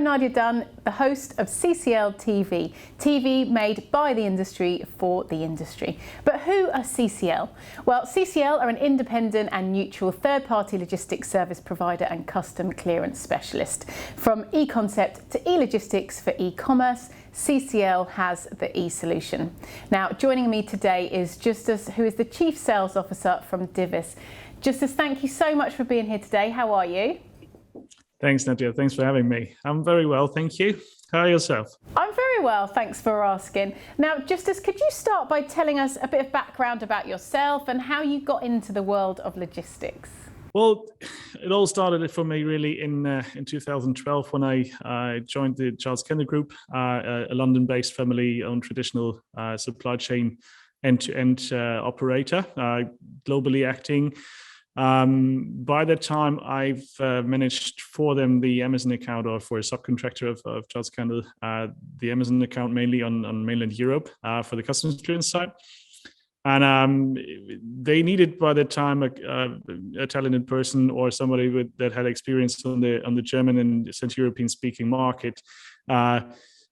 I'm Nadia Dunn, the host of CCL TV, TV made by the industry for the industry. But who are CCL? Well, CCL are an independent and neutral third-party logistics service provider and custom clearance specialist. From e-concept to e-logistics for e-commerce, CCL has the e-solution. Now, joining me today is Justus, who is the Chief Sales Officer from Divis. Justus, thank you so much for being here today. How are you? Thanks, Nadia. Thanks for having me. I'm very well, thank you. How are yourself? I'm very well, thanks for asking. Now, Justus, could you start by telling us a bit of background about yourself and how you got into the world of logistics? Well, it all started for me really in 2012 when I joined the Kendall Group, a London-based family-owned traditional supply chain end-to-end operator, globally acting. By that time, I've managed for them the Amazon account, or for a subcontractor of Charles Kendall, the Amazon account mainly on mainland Europe for the customs clearance side. And they needed by that time a talented person or somebody that had experience on the German and Central European speaking market,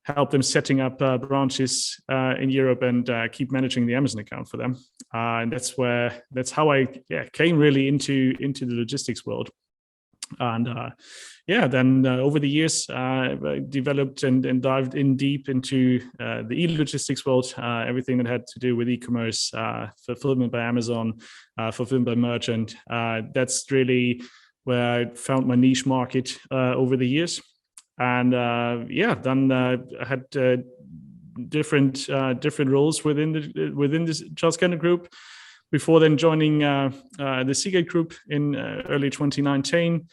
help them setting up branches in Europe and keep managing the Amazon account for them. And that's how I came really into the logistics world. And then over the years, I developed and dived in deep into the e-logistics world, everything that had to do with e-commerce, fulfillment by Amazon, fulfillment by merchant. That's really where I found my niche market over the years. And then I had different roles within this Charles Kendall Group before then joining the CGate Group in early 2019,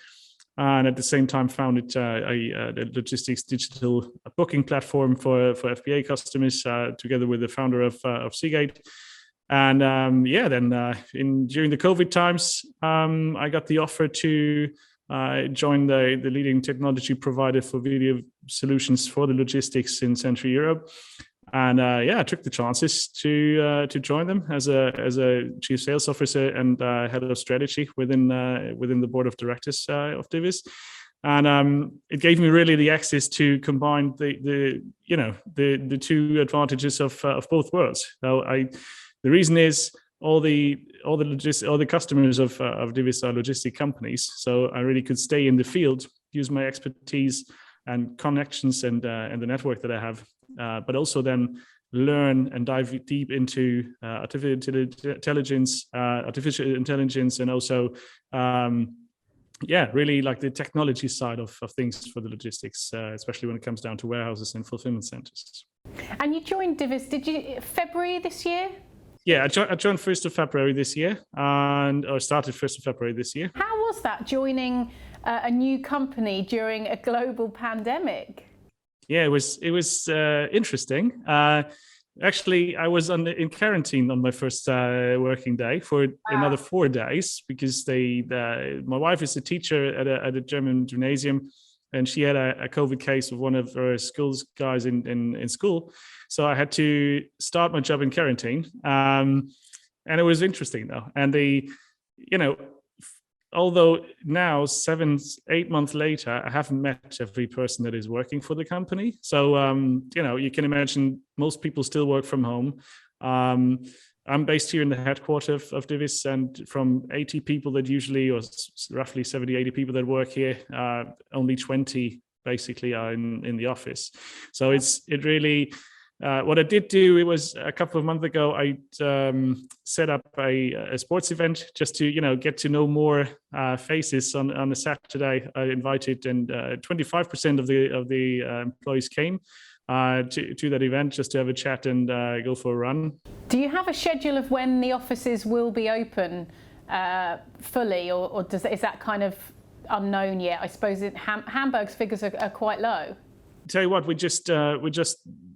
and at the same time founded a logistics digital booking platform for FBA customers together with the founder of CGate. And during the COVID times, I got the offer to join the leading technology provider for video solutions for the logistics in Central Europe, and I took the chances to join them as a chief sales officer and head of strategy within the board of directors of Divis, and it gave me really the access to combine the two advantages of both worlds. So the reason is all the customers of Divis are logistic companies, so I really could stay in the field, use my expertise and connections and the network that I have, but also then learn and dive deep into artificial intelligence, and also really like the technology side of things for the logistics, especially when it comes down to warehouses and fulfillment centers. And you joined Divis, did you, February this year? Yeah, I joined 1st of February this year, or started 1st of February this year. How was that, joining a new company during a global pandemic? Yeah, it was interesting. Actually, I was in quarantine on my first working day for another 4 days because my wife is a teacher at a German gymnasium, and she had a COVID case of one of her schools guys in school. So I had to start my job in quarantine. And it was interesting though. And although now 7-8 months later, I haven't met every person that is working for the company. So, you can imagine most people still work from home. I'm based here in the headquarters of Divis, and from 80 people that usually, or roughly 70, 80 people that work here, only 20 basically are in the office. So it really, what I did do, it was a couple of months ago, I set up a sports event just to, get to know more faces on a Saturday. I invited, and 25% of the employees came to that event just to have a chat and go for a run. Do you have a schedule of when the offices will be open fully, or is that kind of unknown yet? I suppose Hamburg's figures are quite low. Tell you what, we just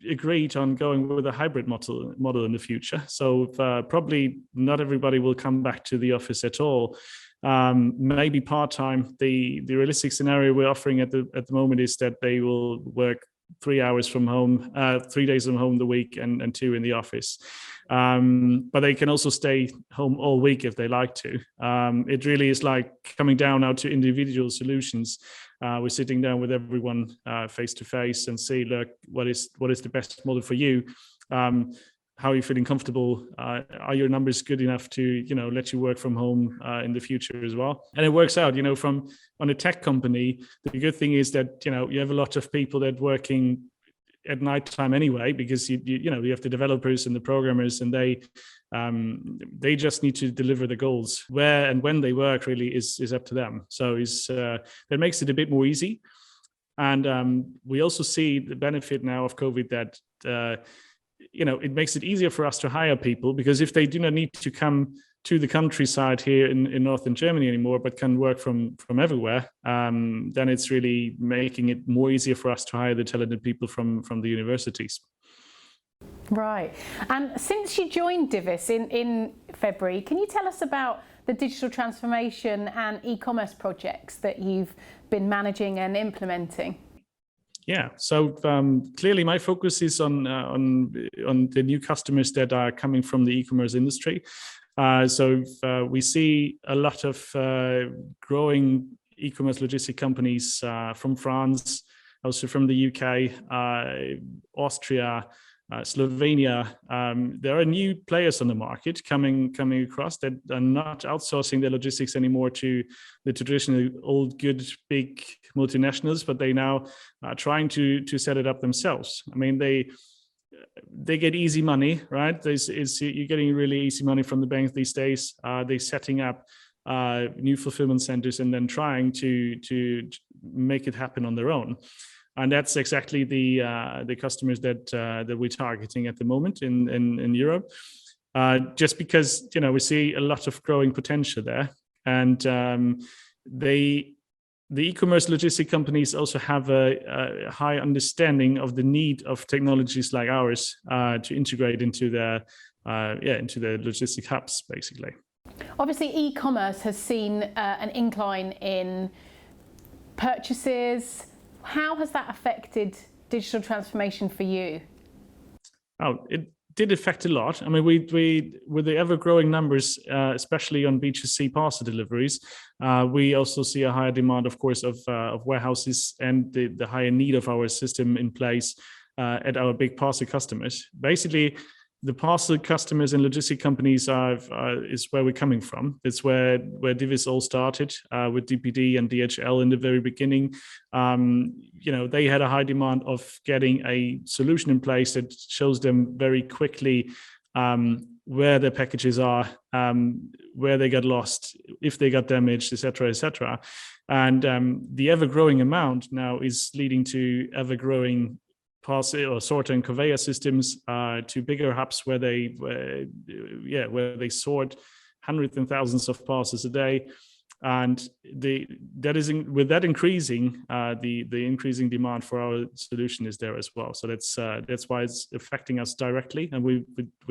agreed on going with a hybrid model in the future. So probably not everybody will come back to the office at all. Maybe part-time. The realistic scenario we're offering at the moment is that they will work 3 hours from home, 3 days from home the week, and 2 in the office. But they can also stay home all week if they like to. It really is like coming down now to individual solutions. We're sitting down with everyone face to face and say, look, what is the best model for you? How are you feeling comfortable? Are your numbers good enough to, let you work from home in the future as well? And it works out, from on a tech company. The good thing is that, you have a lot of people that working at nighttime anyway, because you have the developers and the programmers, and they just need to deliver the goals. Where and when they work really is up to them. So that makes it a bit more easy. And we also see the benefit now of COVID that it makes it easier for us to hire people, because if they do not need to come to the countryside here in northern Germany anymore, but can work from everywhere, then it's really making it more easier for us to hire the talented people from the universities. Right. And since you joined Divis in February, can you tell us about the digital transformation and e-commerce projects that you've been managing and implementing? Yeah, so clearly my focus is on the new customers that are coming from the e-commerce industry. So we see a lot of growing e-commerce logistic companies from France, also from the UK, Austria, Slovenia. There are new players on the market coming across that are not outsourcing their logistics anymore to the traditional old good big multinationals, but they now are trying to set it up themselves. I mean, they get easy money, right? You're getting really easy money from the banks these days. They're setting up new fulfillment centers and then trying to make it happen on their own. And that's exactly the customers that we're targeting at the moment in Europe, just because we see a lot of growing potential there, and the e-commerce logistic companies also have a high understanding of the need of technologies like ours to integrate into their logistic hubs, basically. Obviously, e-commerce has seen an incline in purchases. How has that affected digital transformation for you? Oh, it did affect a lot. I mean, we with the ever-growing numbers, especially on B2C parcel deliveries, we also see a higher demand, of course, of warehouses and the higher need of our system in place at our big parcel customers. Basically, the parcel customers and logistic companies is where we're coming from. It's where Divis all started with DPD and DHL in the very beginning. They had a high demand of getting a solution in place that shows them very quickly where their packages are, where they got lost, if they got damaged, etc., etc. And the ever-growing amount now is leading to ever-growing parcel or sorter and conveyor systems to bigger hubs where they sort hundreds and thousands of parcels a day, and with that increasing, the increasing demand for our solution is there as well. So that's why it's affecting us directly, and we're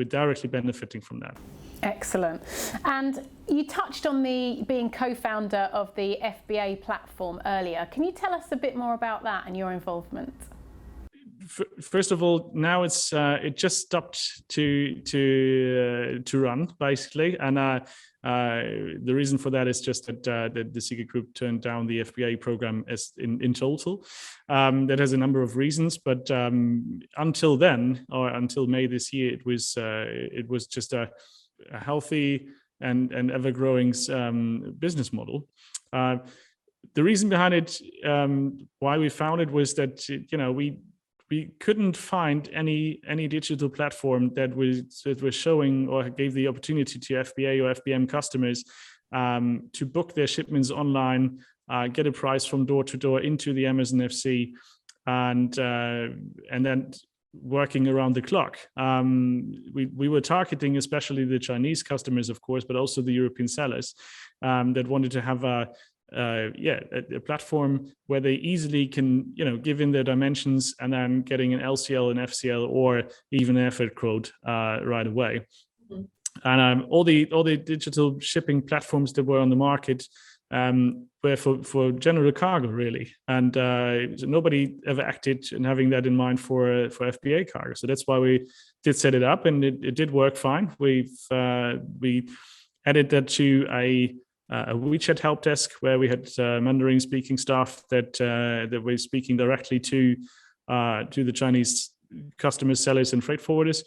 directly benefiting from that. Excellent. And you touched on being co-founder of the FBA platform earlier. Can you tell us a bit more about that and your involvement? First of all, now it just stopped to run, basically, and the reason for that is just that the CGate Group turned down the FBA program as in total. That has a number of reasons, but until then, or until May this year, it was just a healthy and ever-growing business model. The reason behind it, why we found it, was that we couldn't find any digital platform that was showing or gave the opportunity to FBA or FBM customers to book their shipments online, get a price from door to door into the Amazon FC, and then working around the clock. We were targeting especially the Chinese customers, of course, but also the European sellers that wanted to have a platform where they easily can, give in their dimensions and then getting an LCL, an FCL, or even an effort quote right away. Mm-hmm. And all the digital shipping platforms that were on the market were for general cargo, really. And nobody ever acted in having that in mind for FBA cargo. So that's why we did set it up, and it did work fine. We added that to a WeChat help desk where we had Mandarin speaking staff that were speaking directly to the Chinese customers, sellers, and freight forwarders.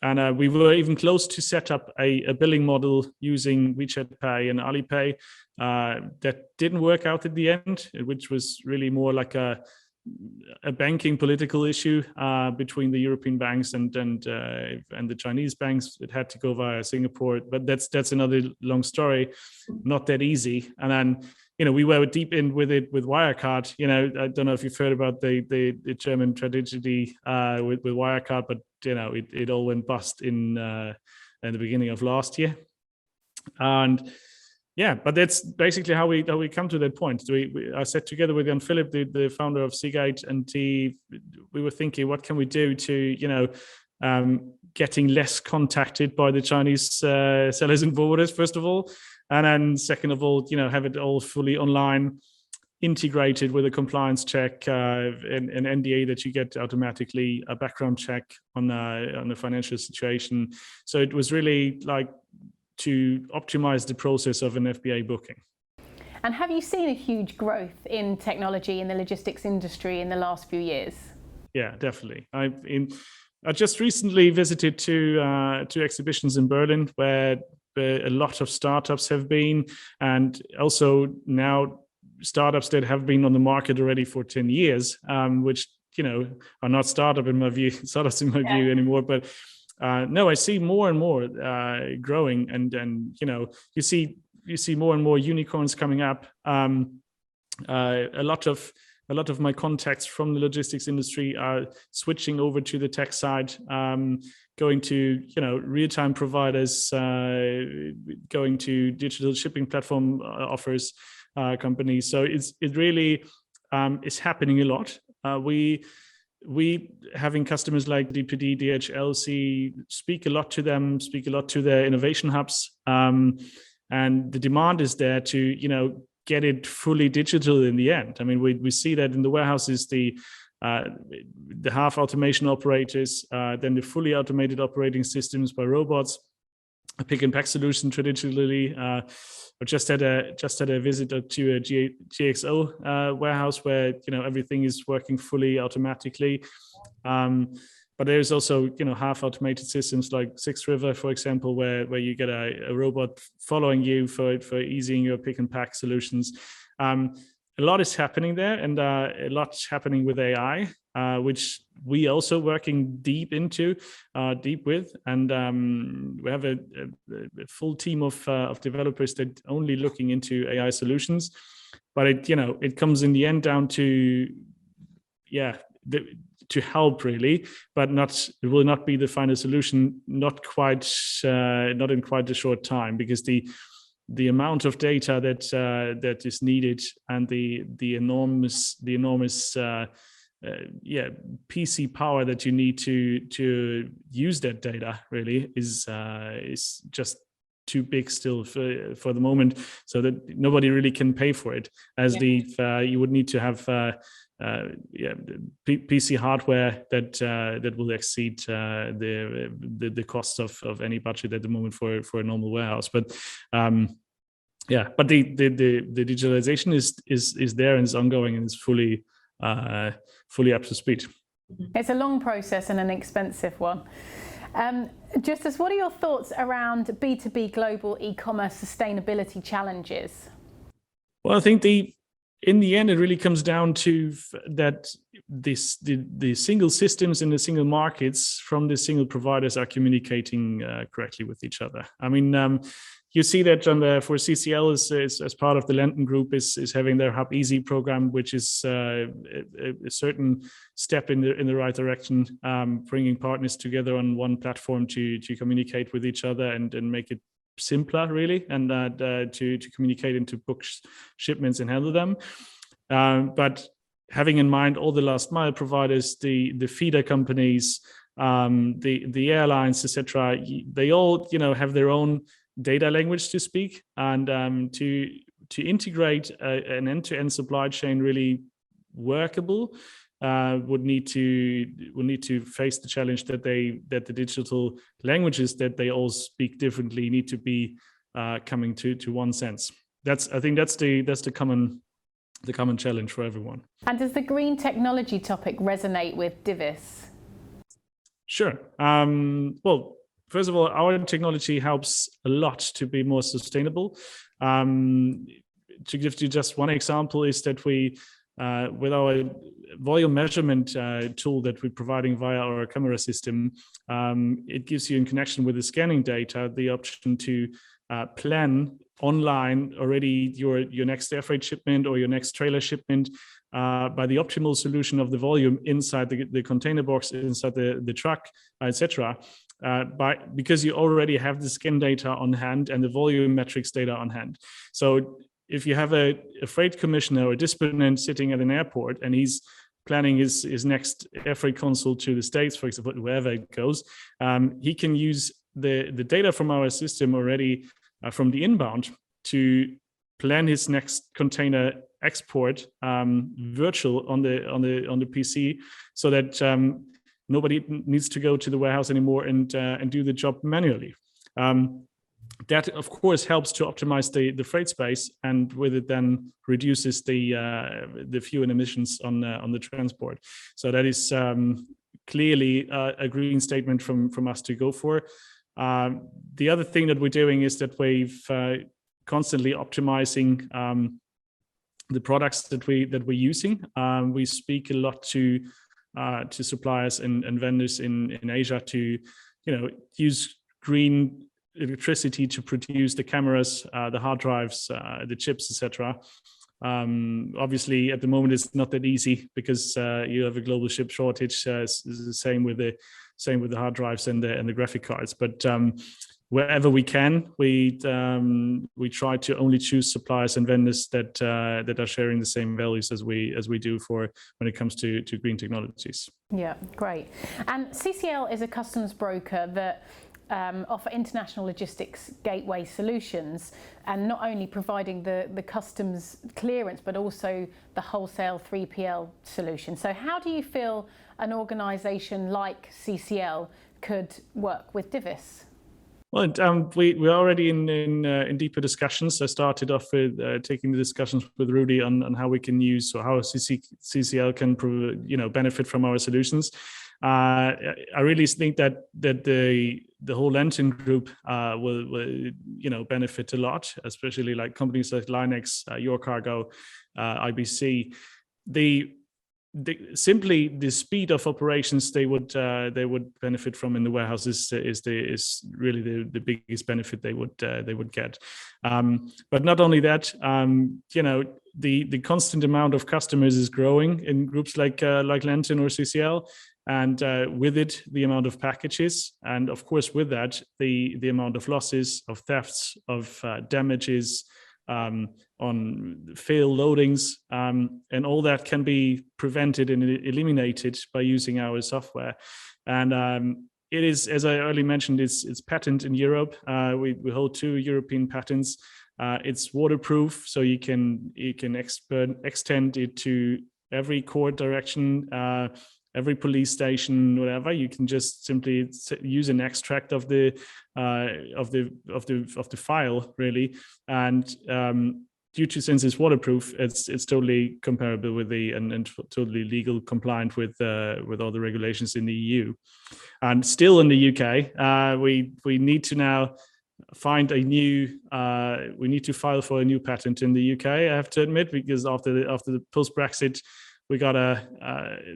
And we were even close to set up a billing model using WeChat Pay and Alipay. That didn't work out at the end, which was really more like a banking political issue between the European banks and the Chinese banks. It had to go via Singapore, but that's another long story. Not that easy. And then we were deep in with it with Wirecard. I don't know if you've heard about the German tragedy with Wirecard, but it all went bust in the beginning of last year. And yeah, but that's basically how we come to that point. I sat together with Jan Philip, the founder of CGate, and we were thinking, what can we do to getting less contacted by the Chinese sellers and forwarders, first of all, and then second of all, have it all fully online, integrated with a compliance check, an NDA that you get automatically, a background check on the financial situation. So it was really like to optimize the process of an FBA booking. And have you seen a huge growth in technology in the logistics industry in the last few years? Yeah, definitely. I just recently visited two exhibitions in Berlin where a lot of startups have been, and also now startups that have been on the market already for 10 years, which are not startups in my view anymore, but no, I see more and more growing, and you see more and more unicorns coming up. A lot of my contacts from the logistics industry are switching over to the tech side, going to real-time providers, going to digital shipping platform offers companies. So it really is happening a lot. We having customers like DPD, DHL, speak a lot to them, speak a lot to their innovation hubs, and the demand is there to get it fully digital in the end. I mean, we see that in the warehouses, the half automation operators, then the fully automated operating systems by robots, a pick and pack solution traditionally. I just had a visit to a GXO warehouse where everything is working fully automatically. But there's also half automated systems like Six River, for example, where you get a robot following you for easing your pick and pack solutions. A lot is happening there, and a lot's happening with AI, which we also working deep with, and we have a full team of developers that only looking into AI solutions. But it comes in the end down to to help really, but it will not be the final solution, not in quite a short time, because the amount of data that is needed and the enormous PC power that you need to use that data really is just too big still for the moment, so that nobody really can pay for it. You would need to have PC hardware that will exceed the cost of any budget at the moment for a normal warehouse. But the digitalization is there and is ongoing and is fully up to speed. It's a long process and an expensive one. Justus, what are your thoughts around B2B global e-commerce sustainability challenges? Well, I think in the end, it really comes down to that the single systems in the single markets from the single providers are communicating correctly with each other. I mean, you see that for CCL as part of the Lenten Group is having their Hub Easy program, which is a certain step in the right direction, bringing partners together on one platform to communicate with each other and make it simpler really, and to communicate and to book shipments and handle them. But having in mind all the last mile providers, the feeder companies, the airlines, etc., they all have their own data language to speak, and to integrate an end-to-end supply chain really workable, would need to face the challenge that the digital languages that they all speak differently need to be coming to one sense. I think that's the common challenge for everyone. And does the green technology topic resonate with Divis? Sure. Well, first of all, our technology helps a lot to be more sustainable. To give you just one example, is that we, with our volume measurement tool that we're providing via our camera system, it gives you, in connection with the scanning data, the option to plan online already your next air freight shipment or your next trailer shipment by the optimal solution of the volume inside the container box, inside the truck, etc. Because you already have the scan data on hand and the volume metrics data on hand. So if you have a freight commissioner or a disciplinarian sitting at an airport and he's planning his next air freight console to the States, for example, wherever it goes, he can use the data from our system already from the inbound to plan his next container export virtual on the PC, so that nobody needs to go to the warehouse anymore and do the job manually. That of course helps to optimize the freight space, and with it then reduces the fuel emissions on the transport. So that is clearly a green statement from us to go for. The other thing that we're doing is that we've constantly optimizing the products that we're using. We speak a lot to suppliers and vendors in Asia to use green electricity to produce the cameras, the hard drives, the chips, etc. Obviously, at the moment, it's not that easy because you have a global chip shortage. It's the same with the hard drives and the graphic cards. But wherever we can, we try to only choose suppliers and vendors that are sharing the same values as we do for when it comes to green technologies. Yeah, great. And CCL is a customs broker that offer international logistics gateway solutions, and not only providing the customs clearance but also the wholesale 3PL solution. So how do you feel an organisation like CCL could work with Divis? Well, we're already in deeper discussions. I started off with taking the discussions with Rudy on how we can use, or how CCL can benefit from our solutions. I really think that the whole Lenten group will benefit a lot, especially like companies like Linex, Your Cargo, IBC. Simply the speed of operations they would benefit from in the warehouse is really the biggest benefit they would get. But not only that, the constant amount of customers is growing in groups like Lenten or CCL. And with it, the amount of packages, and of course with that, the amount of losses, of thefts, of damages, on fail loadings, and all that can be prevented and eliminated by using our software. And it is, as I earlier mentioned, it's patented in Europe. We hold 2 European patents. It's waterproof, so you can extend it to every court direction, every police station, whatever. You can just simply use an extract of the file, really, and since it's waterproof, it's totally comparable with and totally legal compliant with all the regulations in the EU. And still in the UK, we need to now find we need to file for a new patent in the UK. I have to admit, because after the post-Brexit, we got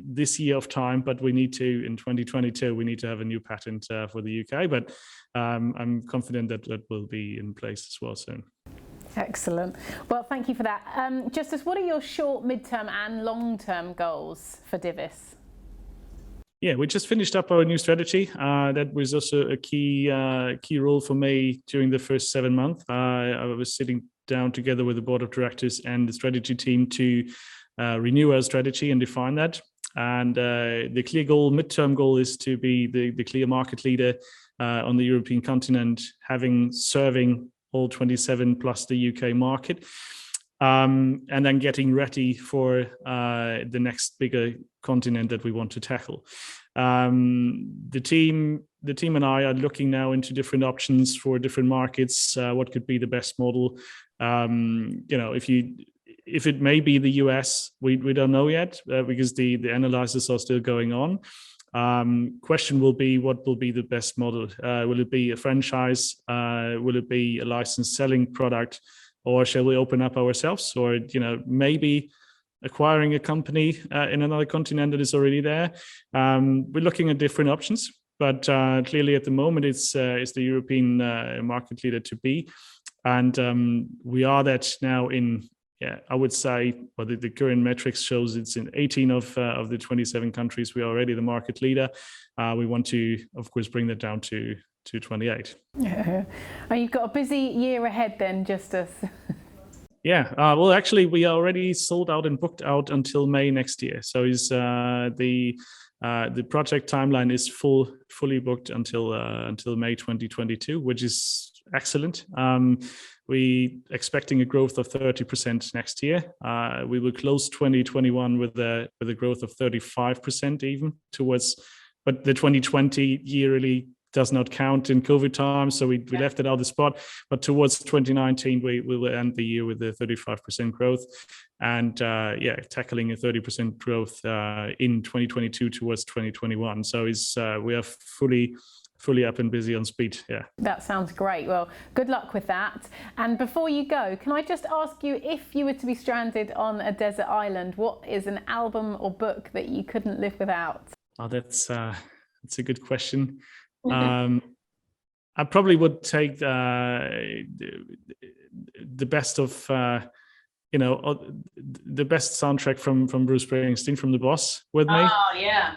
this year of time, but we need to, in 2022, we need to have a new patent for the UK. But I'm confident that will be in place as well soon. Excellent. Well, thank you for that. Justus, what are your short, mid-term and long-term goals for Divis? Yeah, we just finished up our new strategy. That was also a key role for me during the first 7 months. I was sitting down together with the board of directors and the strategy team to renew our strategy and define that. And the clear goal, midterm goal, is to be the clear market leader on the European continent, serving all 27 plus the UK market. And then getting ready for the next bigger continent that we want to tackle. The team and I are looking now into different options for different markets. What could be the best model? If it may be the US, we don't know yet because the analyses are still going on. Question will be, what will be the best model? Will it be a franchise? Will it be a licensed selling product? Or shall we open up ourselves? Or, maybe acquiring a company in another continent that is already there. We're looking at different options, but clearly at the moment it's the European market leader to be. And we are that now in, I would say, well, the current metrics shows it's in 18 of the 27 countries. We are already the market leader. We want to, of course, bring that down to 28. Yeah. Oh, you've got a busy year ahead then, Justus. Yeah. Well, actually, we are already sold out and booked out until May next year. So the project timeline is fully booked until May 2022, which is excellent. We expecting a growth of 30% next year. We will close 2021 with a growth of 35% even towards, but the 2020 year really does not count in COVID time, so we left it out of the spot. But towards 2019, we will end the year with a 35% growth, and tackling a 30% growth in 2022 towards 2021. So we are fully up and busy on speed. Yeah. That sounds great. Well, good luck with that. And before you go, can I just ask you, if you were to be stranded on a desert island, what is an album or book that you couldn't live without? Oh, that's a good question. I probably would take the best of the best soundtrack from Bruce Springsteen, from The Boss, with me. Oh yeah.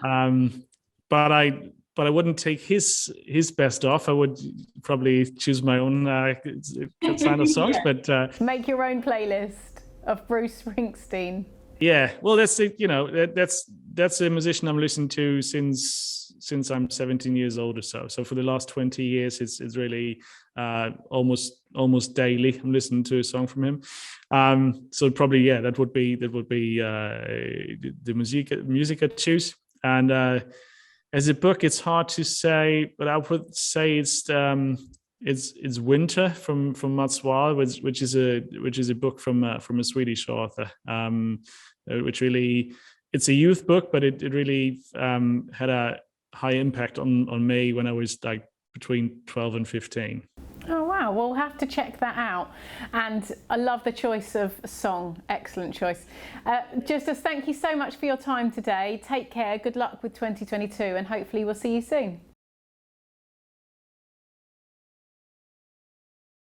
But I wouldn't take his best off. I would probably choose my own kind of songs. Yeah. But make your own playlist of Bruce Springsteen. Yeah, well, that's a musician I'm listening to since I'm 17 years old or so. So for the last 20 years, it's really almost daily I'm listening to a song from him. So probably that would be the music I choose. And as a book, it's hard to say, but I would say it's Winter from Mats Wahl, which is a book from a Swedish author. Which really, it's a youth book, but it really had a high impact on me when I was like between 12 and 15. Oh wow, we'll have to check that out. And I love the choice of song, excellent choice. Justus, thank you so much for your time today. Take care, good luck with 2022, and hopefully we'll see you soon.